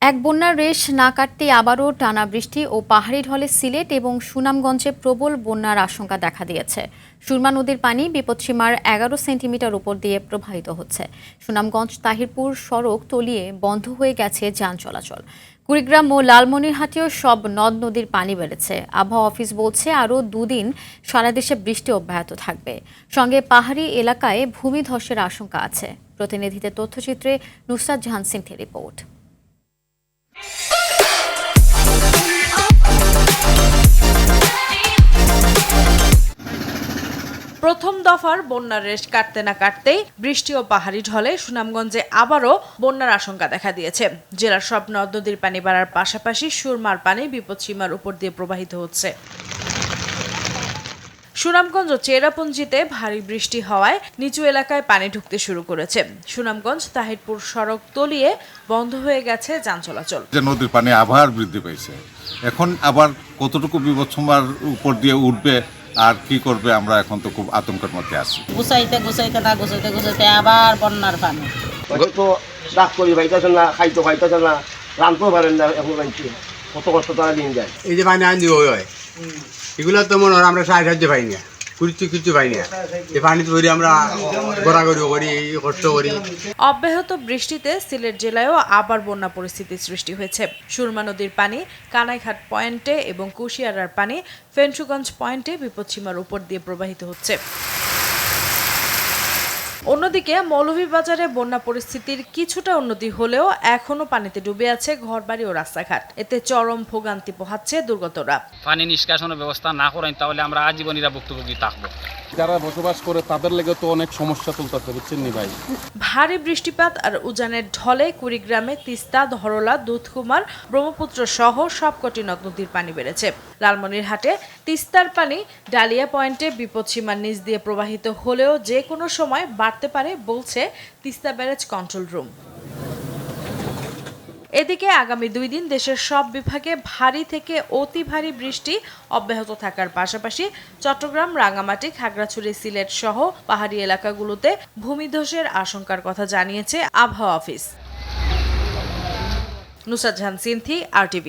এক বন্যার রেশ না কাটতেই আবারও টানা বৃষ্টি ও পাহাড়ি ঢলে সিলেট এবং সুনামগঞ্জে প্রবল বন্যার আশঙ্কা দেখা দিয়েছে। সুরমা নদীর পানি বিপদসীমার 11 সেন্টিমিটার উপর দিয়ে প্রবাহিত হচ্ছে। সুনামগঞ্জ তাহিরপুর সড়ক তলিয়ে বন্ধ হয়ে গেছে যান চলাচল। কুড়িগ্রাম ও লালমনিরহাটেও সব নদ নদীর পানি বেড়েছে। আবহাওয়া অফিস বলছে আরও দুদিন সারা দেশে বৃষ্টি অব্যাহত থাকবে। সঙ্গে পাহাড়ি এলাকায় ভূমিধসের আশঙ্কা আছে। প্রতিনিধিদের তথ্যচিত্রে নুসরাত জাহান সিনথির রিপোর্ট। প্রথম দফার বন্যার রেশ কাটতে না কাটতেই বৃষ্টি ও পাহাড়ি ঢলে সুনামগঞ্জে আবারও বন্যার আশঙ্কা দেখা দিয়েছে। জেলার সব নদ নদীর পানি বাড়ার পাশাপাশি সুরমার পানি বিপদসীমার উপর দিয়ে প্রবাহিত হচ্ছে। সুনামগঞ্জ ও চেরাপুঞ্জিতে ভারী বৃষ্টি হওয়ায় নিচু এলাকায় পানি ঢুকতে শুরু করেছে। সুনামগঞ্জ তাহিরপুর সড়ক তলিয়ে বন্ধ হয়ে গেছে যান চলাচল। নদীর পানি আবার বৃদ্ধি পেয়েছে, এখন আবার কতটুকু বিপদসীমার উপর দিয়ে উঠবে আর কি করবে, আমরা এখন তো খুব আতঙ্কের মধ্যে আছি। গুছাইতে আবার বন্যার পানি। তো রাগ করি ভাইতেছেন না, খাইতে পাইতেছেন না, রানতেও পারেন না, এখন কত কষ্ট তারা দিন যায়। এই যে পানি আনছি হয় এগুলো তো মনে হয় আমরা সাহায্য পাই না, কিছু পাই না। এই পানি ধরে আমরা ঘোরাঘুরি করি, কষ্ট করি। অব্যাহত বৃষ্টিতে সিলেট জেলায়ও আবার বন্যা পরিস্থিতির সৃষ্টি হয়েছে। সুরমা নদীর পানি কানাইঘাট পয়েন্টে এবং কুশিয়ারার পানি ফেঞ্চুগঞ্জ পয়েন্টে বিপদসীমার উপর দিয়ে প্রবাহিত হচ্ছে। অন্যদিকে মৌলভীবাজারে বন্যা পরিস্থিতির কিছুটা উন্নতি হলেও এখনো পানিতে ডুবে আছে ঘরবাড়ি ও রাস্তাঘাট। এতে চরম ভোগান্তি পোহাচ্ছে দুর্গতরা। পানি নিষ্কাশনের ব্যবস্থা না করেন তাহলে আমরা আজীবনীরা ভুক্তভোগী থাকবো। যারা বসবাস করে তাদের লেগে তো অনেক সমস্যা তুলতেছে, বুঝছেন নি ভাই। ভারী বৃষ্টিপাত আর উজানের ঢলে কুড়িগ্রামে তিস্তা, ধরলা, দুধকুমার, ব্রহ্মপুত্র সহ সবকটি নদ নদীর পানি বেড়েছে। লালমনিরহাটে তিস্তার পানি ডালিয়া পয়েন্টে বিপদসীমার নিচ দিয়ে প্রবাহিত হলেও যে কোনো সময় বাড়তে পারে বলছে তিস্তা ব্যারেজ কন্ট্রোল রুম। এদিকে আগামী 2 দিন দেশের সব বিভাগে ভারী থেকে অতি ভারী বৃষ্টি অব্যাহত থাকার পাশাপাশি চট্টগ্রাম, রাঙ্গামাটি, খাগড়াছড়ি, সিলেট সহ পাহাড়ি এলাকাগুলোতে ভূমিধসের আশঙ্কার কথা জানিয়েছে আবহাওয়া অফিস। নুসরাত জাহান সিনথি, RTV।